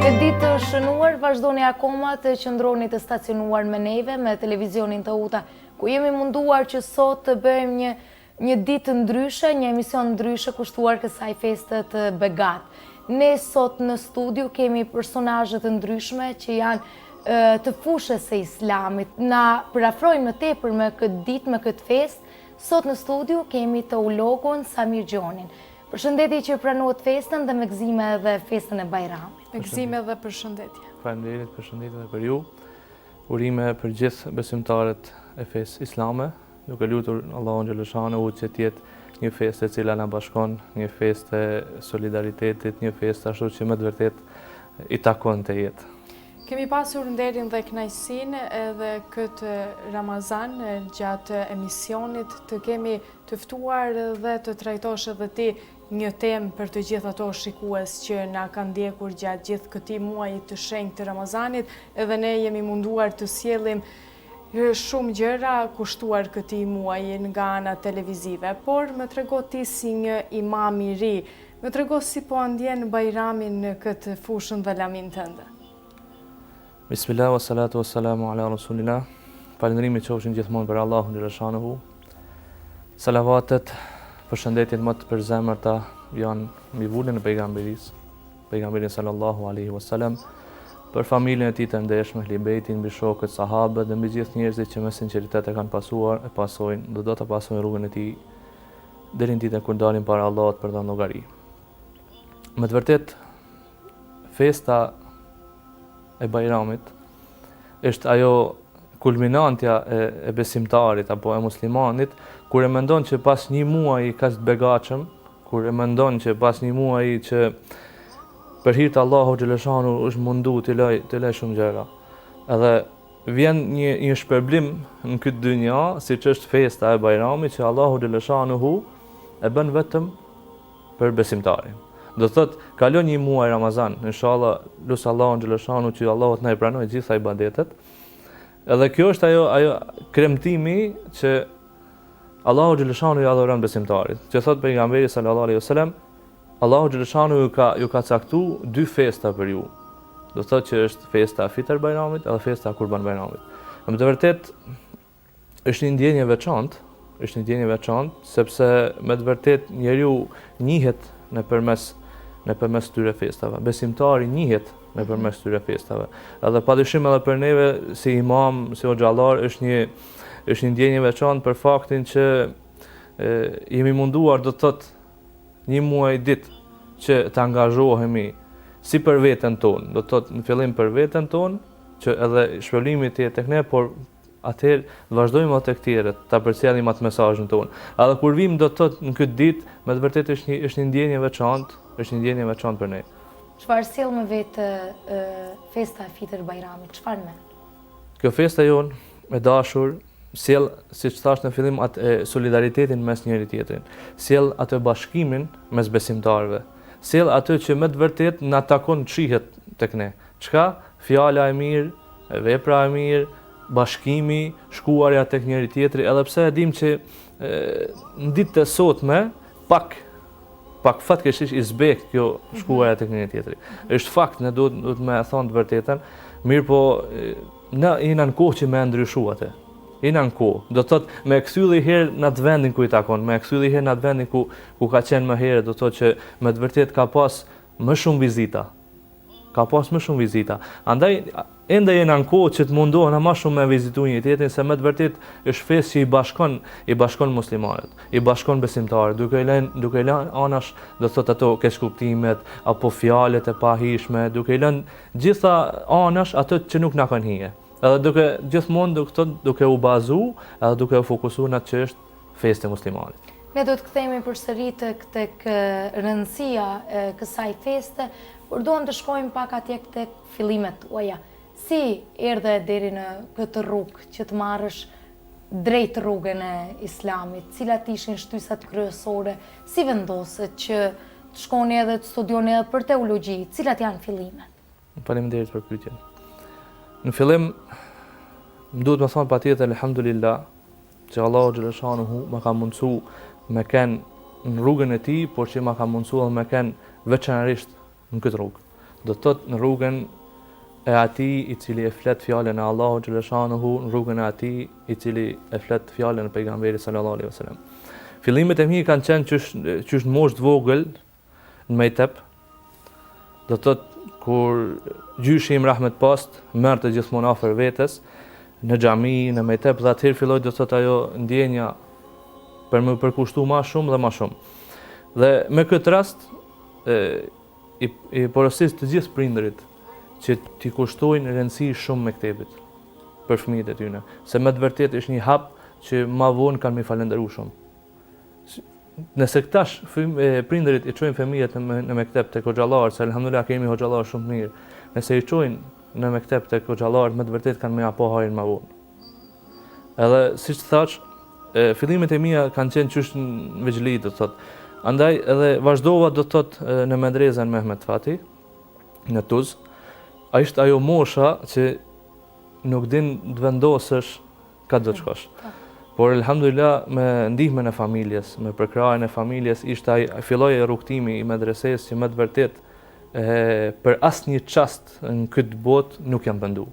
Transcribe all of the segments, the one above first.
Në ditë të shënuar, vazhdoni akoma të qëndroni të stacionuar me neve, me televizionin të uta, ku jemi munduar që sot të bëjmë një ditë ndryshe, një emision ndryshe kushtuar kësaj feste të begat. Ne sot në studio kemi personazhe të ndryshme që janë të fushës së islamit. Na përafrojmë më tepër me këtë ditë, me këtë festë. Sot në studio kemi teologun Samir Gjonin. Përshëndetje që pranohet festën dhe me gëzime edhe festën e Bajramit. Me gëzime dhe përshëndetje. Faleminderit, përshëndetje edhe për ju. Urime për gjithë besimtarët e fesë islame, duke lutur Allahun xhaleshanehu që të jetë një festë e cila na bashkon, një festë e solidaritetit, një festë ashtu që më të vërtet i takon të jetë. Kemi pasur nderin dhe kënaqësinë edhe këtë Ramazan gjatë emisionit të kemi të ftuar dhe të trajtosh edhe ti një temë për të gjithë ato shikues që na kanë ndjekur gjatë gjithë këtij muaji të shenjtë të Ramazanit, edhe ne jemi munduar të sjellim shumë gjëra kushtuar këtij muaji nga ana televizive, por më trego ti si një imam i ri, më trego si po ndjen Bajramin në këtë fushën dhe lamin tënde. Bismillah wa salatu wa salamu ala rasulillah. Falëndrimi qofshin gjithmonë për Allahun xhaleshanehu. Salavatet, përshëndetjet më të përzemërta janë mbi vullën e pejgamberin sallallahu alaihi wasallam, për familjen e tij të ndershme, libejtin, mbi shokët, sahabët dhe mbi gjithë njerëzit që me sinqeritet e kanë pasuar e pasojnë dhe do të pasojnë rrugën e tij deri në ditën kur dalin para Allahut për dhënë llogari. Me të vërtet, festa e Bajramit është ajo kulminantja e besimtarit apo e muslimanit, kur e mendon që pas një muaji kaq të begatshëm, kur e mendon që pas një muaji që për hir të Allahut xhaleshanehu është mundu të lë shumë gjëra. Edhe vjen një shpërblim në këtë dynja, siç është festa e Bajramit, që Allahu xhaleshanehu e bën vetëm për besimtarin. Do thotë, kalon një muaj Ramazan, inshallah, lut Allahun xhaleshanehu që Allahu të na i pranojë gjitha ibadetet. Edhe kjo është ajo kremtimi që Allahu xhaleshanehu i adhuron besimtarit. Që thot pejgamberi sallallahu alaihi wasallam, Allahu xhaleshanehu ju ka caktuar dy festa për ju. Do thotë që është festa e Fitr Bajramit edhe festa e Kurban Bajramit. Në të vërtetë është një ndjenjë e veçantë, sepse me të vërtetë njeriu njihet nëpërmes këtyre festave. Besimtari njihet nëpërmes këtyre festave. Edhe padyshim edhe për neve si imam, si hoxhallar është një ndjenjë e veçantë për faktin që jemi munduar, do të thotë, një muaj ditë që të angazhohemi si për veten tonë, do të thotë në fillim për veten tonë, që edhe shpërblimi të jetë tek ne, por atëherë vazhdojmë edhe tek tjerët, ta përcjellim atë mesazhin tonë. Edhe kur vim, do të thotë, në këtë ditë, me të vërtetë është një ndjenjë e veçantë për ne. Çfarë sjell me vetë festa e Fitr Bajramit? Çfarë me? Kjo festa jon e dashur sjell, siç thash në fillim, atë solidaritetin mes njëri tjetrit. Sjell atë bashkimin mes besimtarëve. Sjell atë që me të vërtetë na takon shihet tek ne. Çka? Fjala e mirë, vepra e mirë, bashkimi, shkuarja tek njëri tjetri, edhe pse e dim që në ditët e sotme pak fatkeqësisht i zbek kjo shkuarja tek njëri tjetri. Është fakt, ne duhet me thonë të vërtetën, mirë po ne jena në kohë që me ndryshu atë. Jena në kohë. Do të thotë me kthyllë herë në atë vendin ku i takon, me kthyllë herë në atë vendin ku ka qenë më herët, do të thotë që me të vërtetë ka pas më shumë vizita. Andaj ende jena në kohë që të mundohen më shumë me vizitu një tjetrin, se me të vërtetë është festë që i bashkon muslimanët, i bashkon besimtarët, duke i lënë anash, do thotë ato keqkuptimet apo fjalët e pahishme, duke i lënë gjitha anash ato që nuk na kanë hije. Edhe gjithmonë duke u bazu, edhe duke u fokusuar në atë që është festë e muslimanit. Ne do të kthehemi përsëri tek rëndësia e kësaj feste, por duam të shkojmë pak atje tek fillimet tuaja. Si erdhe deri në këtë rrugë që të marrësh drejt rrugën e Islamit? Cilat ishin shtysat kryesore? Si vendoset që të shkoni edhe të studioni edhe për teologji? Cilat janë fillimet? Faleminderit për pyetjen. Në fillim, më duhet me thonë patjetër elhamdulillah që Allahu xhaleshanehu më ka mundsu me kenë në rrugën e tij, por që më ka mundsuar me kenë veçanërisht në këtë rrugë. do të thotë në rrugën e atij i cili e flet fjalën e Allahu xhaleshanuhu, në rrugën e atij i cili e flet fjalën e pejgamberit sallallahu alaihi wasallam. Fillimet e mi kanë qenë qysh në moshë të vogël në Mejtep. Do të thotë kur gjyshi im Rahmet Past merrte gjithmonë afër vetes në xhami, në Mejtep, dhe atëherë filloi do të thotë ajo ndjenja për më përkushtu më shumë dhe më shumë. Dhe me këtë rast i porosis të gjithë prindërit që t'i kushtojnë rëndësi shumë mektebit për fëmijët e tyre, se me të vërtetë është një hap që ma vonë kanë më falendëruar shumë. Nëse këtash prindërit i çojnë fëmijët në mektep tek hoxhallar, se elhamdulillah kemi hoxhallar shumë të mirë. Nëse i çojnë në mektep tek hoxhallar, me të vërtetë kanë më apo hajrin më vonë. Edhe siç thash, fillimet e mia kanë qenë qysh në veçli, do të thotë. Andaj edhe vazhdova do të thotë në medrezën Mehmet Fati në Tuz. Ai ishte ajo mosha që nuk din të vendosësh ka do të shkosh. Por elhamdulillah me ndihmën e familjes, me përkrahjen e familjes, ishte ai filloi rrugtimi i medresesë që më të vërtetë për asnjë çast në këtë botë nuk jam pendu.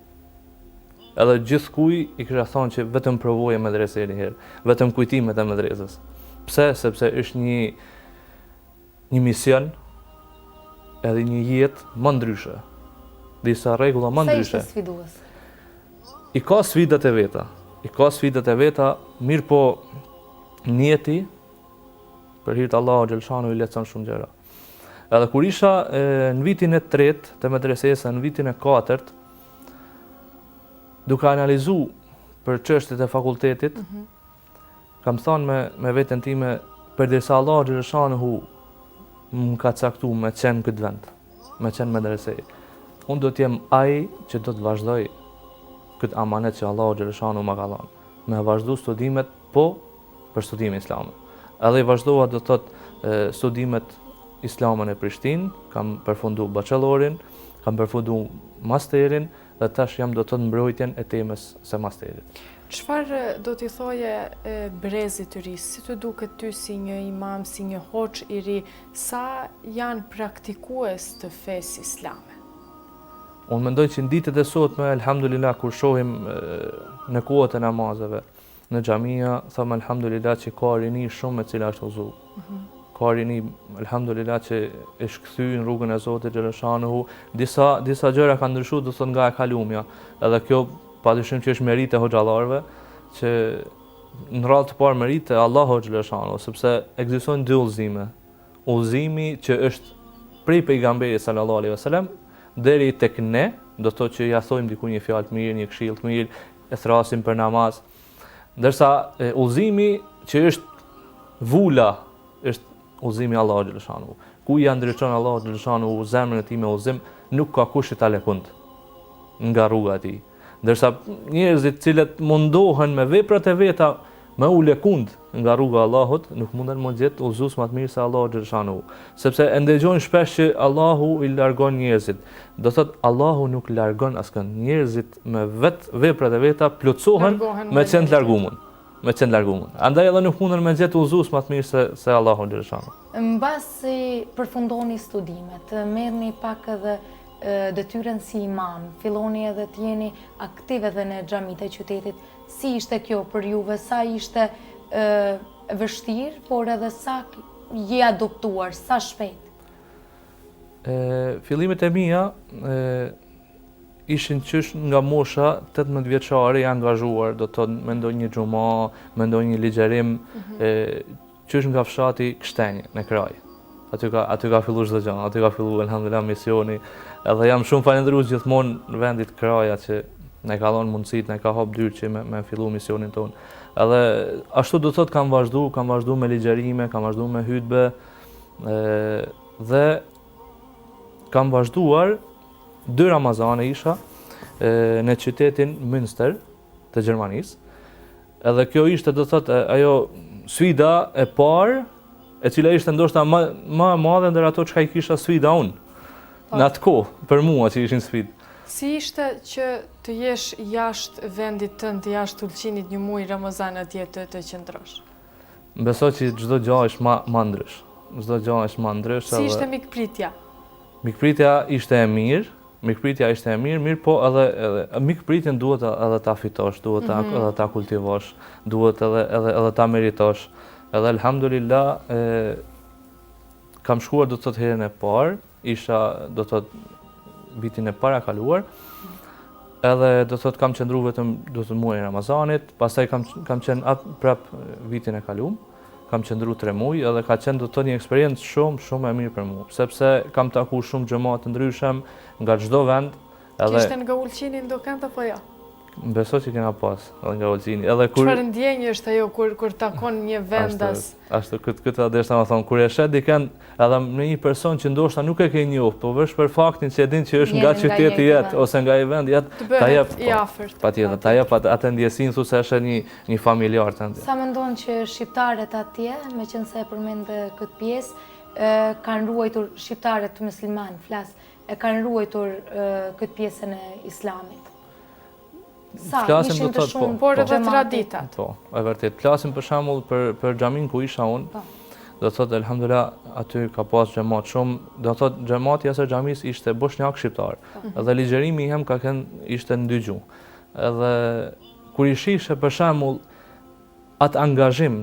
Edhe gjithkujt i kisha thonë që vetëm provoje medresën një herë, vetëm kujtimet e medresës. Pse? Sepse është një mision edhe një jetë më ndryshe. Disa rregulla më ndryshe. Sa ishte sfidues? I ka sfidat e veta, mirë po njeti për hir të Allahu xhaleshanu i lehtëson shumë gjëra. Edhe kur isha në vitin e 3 të medresesë, në vitin e 4, duke analizuar për çështjet e fakultetit, kam thënë me veten time, përderisa Allahu xhaleshanu më ka caktuar me qenë këtë vend, me qenë medrese, unë do të jem ai që do të vazhdoj këtë amanet që Allahu xhaleshanu më ka dhënë. Me vazhdu studimet, po për studime islame. Edhe i vazhdova do të thotë studimet islame në Prishtinë, kam përfundu bachelorin, kam përfundu masterin dhe tash jam do të thotë mbrojtjen e temës së masterit. Çfarë do t'i thoje brezit të ri? Si të duket ty si një imam, si një hoxh i ri, sa janë praktikues të fesë islame? Unë mendoj që në ditët e sotme, elhamdulillah, kur shohim në kohët e namazeve, në xhamia, them elhamdulillah që ka rini shumë me cila është udhzu. Ka rini, elhamdulillah, që është kthy në rrugën e Zotit xhaleshanuhu. Disa gjëra kanë ndryshuar, do të thonë nga e kalumja. Edhe kjo padyshim që është meritë e hoxhallarëve, që në radhë të parë meritë e Allahu xhaleshanuhu, sepse ekzistojnë dy udhëzime. Udhëzimi që është prej pejgamberit sallallahu alaihi wasallam deri tek ne, do të thotë që ja thojmë diku një fjalë të mirë, një këshill të mirë, e thrasim për namaz. Ndërsa udhëzimi që është vula, është udhëzimi Allahu xhaleshanuhu. Ku ja ndriçon Allahu xhaleshanuhu zemrën e tij me udhëzim, nuk ka kush i ta lëkund nga rruga e tij. Ndërsa njerëzit cilët mundohen me veprat e veta me u lëkund nga rruga e Allahut, nuk munden më gjetë udhëzues më të mirë se Allahu xhaleshanuhu. Sepse e ndëgjojnë shpesh që Allahu i largon njerëzit. Do thotë Allahu nuk largon askënd. Njerëzit me veprat e veta plotësohen me qenë të larguar. Andaj edhe nuk munden me gjetë udhëzues më të mirë se Allahu xhaleshanuhu. Mbasi përfundoni studimet, merrni pak edhe detyrën si imam, filloni edhe të jeni aktiv edhe në xhamitë e qytetit. Si ishte kjo për juve, sa ishte vështirë, por edhe sa je adoptuar, sa shpejt? Fillimet e mia ishin qysh nga mosha 18 vjeçare i angazhuar, do të thonë me ndonjë xhuma, me ndonjë ligjerim, qysh nga fshati Kështenj në Kraj. Aty ka filluar çdo gjë, aty ka filluar elhamdulillah misioni. Edhe jam shumë falendërues gjithmonë në vendit Kraja që ne ka dhënë mundësitë, ne ka hap dyrë që me fillu misionin tonë. Edhe ashtu do të thotë kam vazhdu me ligjerime, kam vazhdu me hutbe dhe kam vazhduar 2 Ramazane isha në qytetin Münster të Gjermanisë. Edhe kjo ishte do të thotë ajo sfida e parë, e cila ishte ndoshta më e madhe ndër ato çka I kisha sfida unë. Në atë kohë për mua që ishin sfidë. Si ishte që të jesh jashtë vendit tënd, jashtë Ulqinit një muaj Ramazan atje të qëndrosh? Besoj që çdo gjë është ma ndrysh. Çdo gjë është ma ndrysh. Si ishte mikpritja? Mikpritja ishte e mirë, mirë po edhe mikpritjen duhet edhe ta fitosh, duhet edhe ta kultivosh, duhet edhe ta meritosh. Edhe alhamdulillah kam shkuar do të thotë herën e parë, isha do të thotë vitin e para kaluar. Edhe do të thotë kam qëndru vetëm do të muajin e Ramazanit, pastaj kam qenë prap vitin e kaluar. Kam qëndru 3 muaj edhe ka qenë do të thotë një eksperiencë shumë e mirë për mua, sepse kam takuar shumë xhamate të ndryshëm nga çdo vend. Kishte nga Ulqini ndokënd apo jo? Besoj që kena pas edhe nga Ulqini. Edhe kur çfarë ndjenjë është ajo kur takon një vendas? Ashtu këtë desha më thon kur e shet dikën edhe me një person që ndoshta nuk e ke njohur, po vesh për faktin që e din që është nga qyteti jet ose nga i vendi jet, ta jep i afërt. Patjetër, ta jep atë ndjesinë thosë është një familjar tënd. Sa mendon që shqiptarët atje, meqense e përmend këtë pjesë, kanë ruajtur shqiptarët musliman, e kanë ruajtur këtë pjesën e islamit? Sa ishin të shumë, por edhe traditat. Po, e vërtet. Flasim për shembull për xhamin ku isha unë. Do të thotë elhamdulillah aty ka pas xhamat shumë, do të thotë xhamati jashtë xhamisë ishte bosnjak shqiptar. Edhe ligjërimi i hem ishte në 2 gjuhë. Edhe kur i shishe për shembull atë angazhim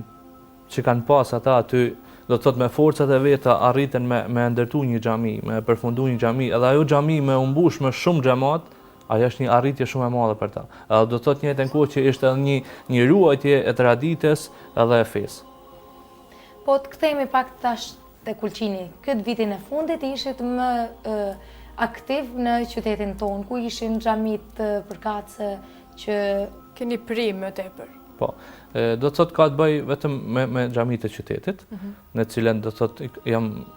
që kanë pas ata aty, do të thotë me forcat e veta arritën me ndërtu një xhami, me përfundu një xhami, edhe ajo xhami me umbush me shumë xhamat. Ajo është një arritje shumë e madhe për ta. Do të thotë njëjtën kohë që ishte edhe një ruajtje e traditës edhe e fesë. Po të kthehemi pak tash te Ulqini. Këtë vitin e fundit ishit më aktiv në qytetin tonë, ku ishin xhamit përkatëse që keni primë më tepër. Po. Do të thotë ka të bëj vetëm me xhamit e qytetit, në të cilën do të thotë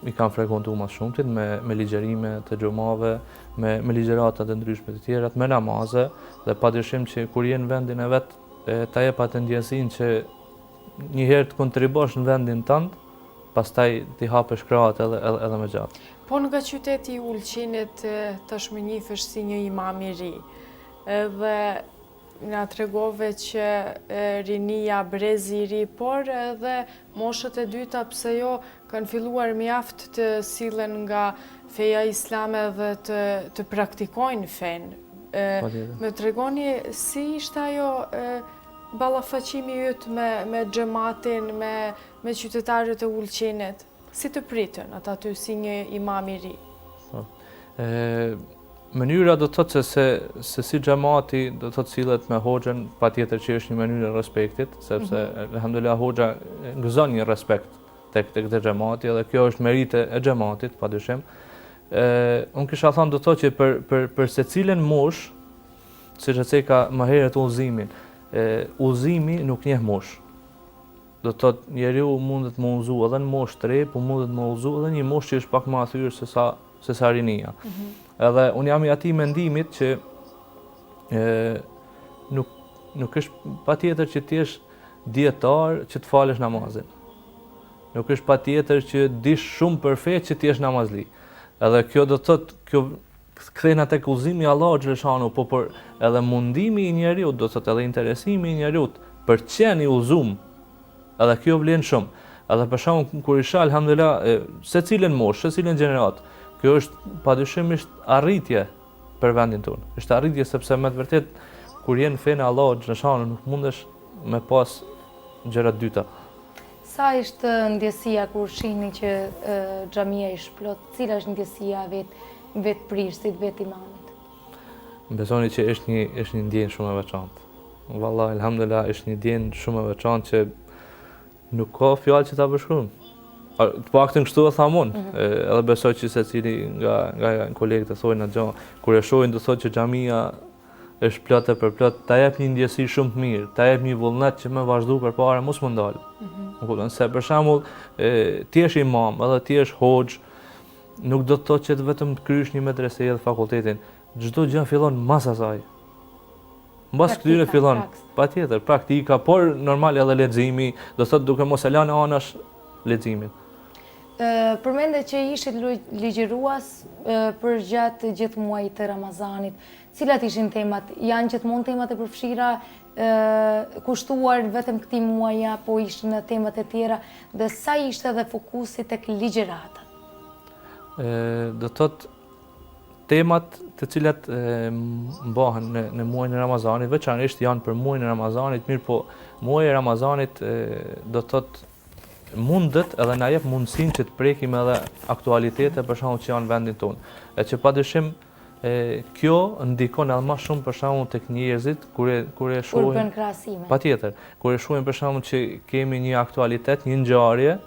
i kam frekuentuar më shumëtit me ligjerime të xhumave, me ligjërata të ndryshme të tjera, me namaze dhe padyshim që kur je në vendin e vet, ta jep atë ndjesinë që një herë të kontribosh në vendin tënd, pastaj ti hapesh krahat edhe më gjatë. Po nga qyteti i Ulqinit tashmë njihesh si një imam i ri. Edhe nga tregove që rinia brezi i ri, por edhe moshët e dyta pse jo kanë filluar mjaft të sillen nga feja islame dhe të praktikojnë fenë. Më tregoni si ishte ajo ballafaqimi yt me xhamatin, me qytetarët e Ulqinit? Si të pritën ata ty si një imam i ri? Mënyra do të thotë se si xhamati do të thotë sillet me hoxhën, patjetër që është një mënyrë e respektit, sepse alhamdulillah hoxha gëzon një respekt tek këtë xhamati dhe kjo është merite e xhamatit, padyshim. Unë kisha thënë do të thotë që për secilën mosh, siç e theka më herët udhëzimin, udhëzimi nuk njeh mosh. Do të thotë njeriu mundet më udhëzu edhe në moshë të re, po mundet më udhëzu edhe një moshë që është pak më e thyrë se sa rinia. Edhe unë jam i atij mendimit që nuk është patjetër që ti je dietar që të falësh namazin. Nuk është patjetër që dish shumë për fe që ti je namazli. Edhe kjo do të thotë kjo kthehen tek udhëzimi i Allahut xhaleshanu, po por edhe mundimi i njeriu, do të thotë edhe interesimi i njeriu për të qenë i udhëzuar. Edhe kjo vlen shumë. Edhe për shembull kur isha alhamdulillah secilën moshë, secilën gjenerat, kjo është padyshim arritje për vendin tonë. Është arritje sepse me të vërtet kur je në fenë e Allahut xhaleshanu nuk mundesh me pas gjëra të dyta. Sa ishte ndjesia kur shihni që xhamia është plot? Cila është ndjesia vet prishtit, vet imamit? Besoni që është një ndjenjë shumë e veçantë. Vallahi alhamdulillah është një ndjenjë shumë e veçantë që nuk ka fjalë që ta përshkruajmë. Të paktën kështu e tham unë, edhe besoj që secili nga kolegët e thojnë atë gjë, kur e shohin do thotë që xhamia është plot e përplot, ta jep një ndjesi shumë të mirë, ta jep një vullnet që më vazhdu përpara mos më ndal. Se për shembull ti je imam, edhe ti je hoxh, nuk do të thotë që vetëm të kryesh një medrese edhe fakultetin. Çdo gjë fillon mbas asaj. Mbas këtyre fillon patjetër praktika, por normal edhe leximi, do thotë duke mos e lënë anash leximin. Përmende që ishit ligjërues për gjatë gjithë muajit të Ramazanit. Cilat ishin temat? Janë gjithmonë temat e përfshira kushtuar vetëm këtij muaji apo ishin temat e tjera dhe sa ishte edhe fokusi tek ligjëratat? Do thotë temat të cilat mbahen në muajin e Ramazanit, veçanërisht janë për muajin e Ramazanit, mirë po muaji i Ramazanit do të thotë mundet edhe na jep mundësinë që të prekim edhe aktualitete për shkakun që janë në vendin tonë. E që padyshim kjo ndikon edhe më shumë për shkakun tek njerëzit kur e shohin. Kur bën krahasime. Patjetër, kur e shohin për shkakun që kemi një aktualitet, një ngjarje,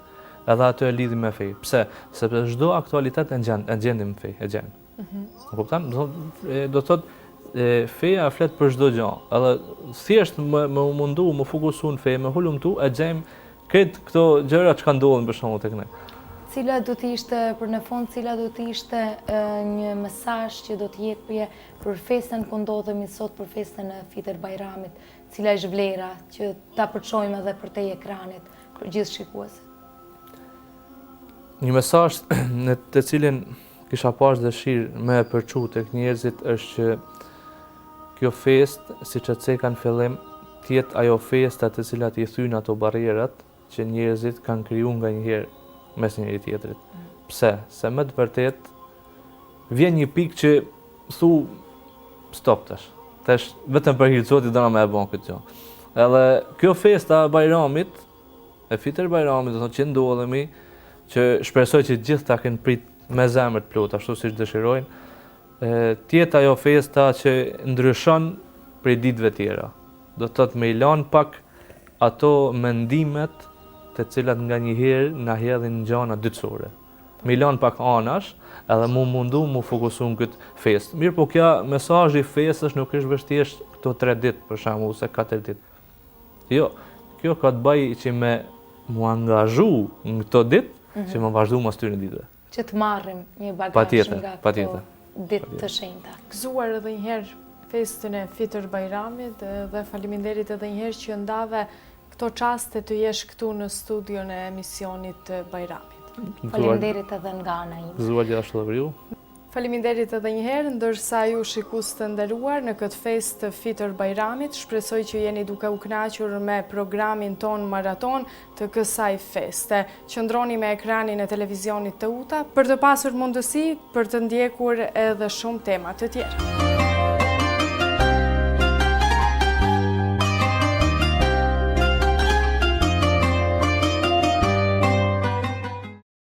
edhe ato e lidhim me fe. Pse? Sepse çdo aktualitet e gjendim fe, e gjen. Kupton? Do thotë feja flet për çdo gjë. Edhe thjesht më mundu, më fokusu në fe, më hulumtu, e gjejm këtë këto gjëra që ndodhin për shkakun tek ne. Cila do të ishte, për në fund, cila do të ishte një mesazh që do të jepje për festën ku ndodhemi sot, për festën e Fitër Bajramit, cila është vlera që ta përçojmë edhe për te ekranit për gjithë shikuesit? Një mesazh në të cilin kisha pas dëshirë me e përçu tek njerëzit është që kjo festë, siç e ceka në fillim, të jetë ajo festa të cilat i thyn ato barrierat që njerëzit kanë kriju nga njëherë mes njëri tjetrit. Pse? Se me të vërtet vjen një pikë që thu stop tash. Tash vetëm për hir të Zotit do na më e bën këtë gjë. Edhe kjo festa e Bajramit, e Fitër Bajramit, do të thotë që ndodhemi, që shpresoj që gjithë ta kenë prit me zemër të plot, ashtu siç dëshirojnë, të jetë ajo festa që ndryshon prej ditëve tjera. Do të thotë me i lan pak ato mendimet të cilat nga njëherë na hedhin gjana dytësore. Me i lan pak anash, edhe mu mundu mu fokusu në këtë festë. Mirë po kja mesazhi i festës nuk është vështirë këto 3 ditë, për shembull, ose 4 ditë. Jo, kjo ka të bëjë që me mu angazhu në këto ditë, që më vazhdu mas tyre ditëve. Që të marrim një bagazh nga këto ditë të shenjta. Gëzuar edhe njëherë festën e Fitër Bajramit dhe faleminderit edhe njëherë që ndave këto qaste të jesh këtu në studion e emisionit Bajramit. Faleminderit edhe nga ana ime. Gëzuar gjithashtu edhe për ju. Faleminderit edhe njëherë, ndërsa ju shikues të nderuar në këtë festë të Fitër Bajramit, shpresoj që jeni duke u kënaqur me programin ton maraton të kësaj feste. Qëndroni me ekranin e televizionit të UTA për të pasur mundësi për të ndjekur edhe shumë tema të tjera.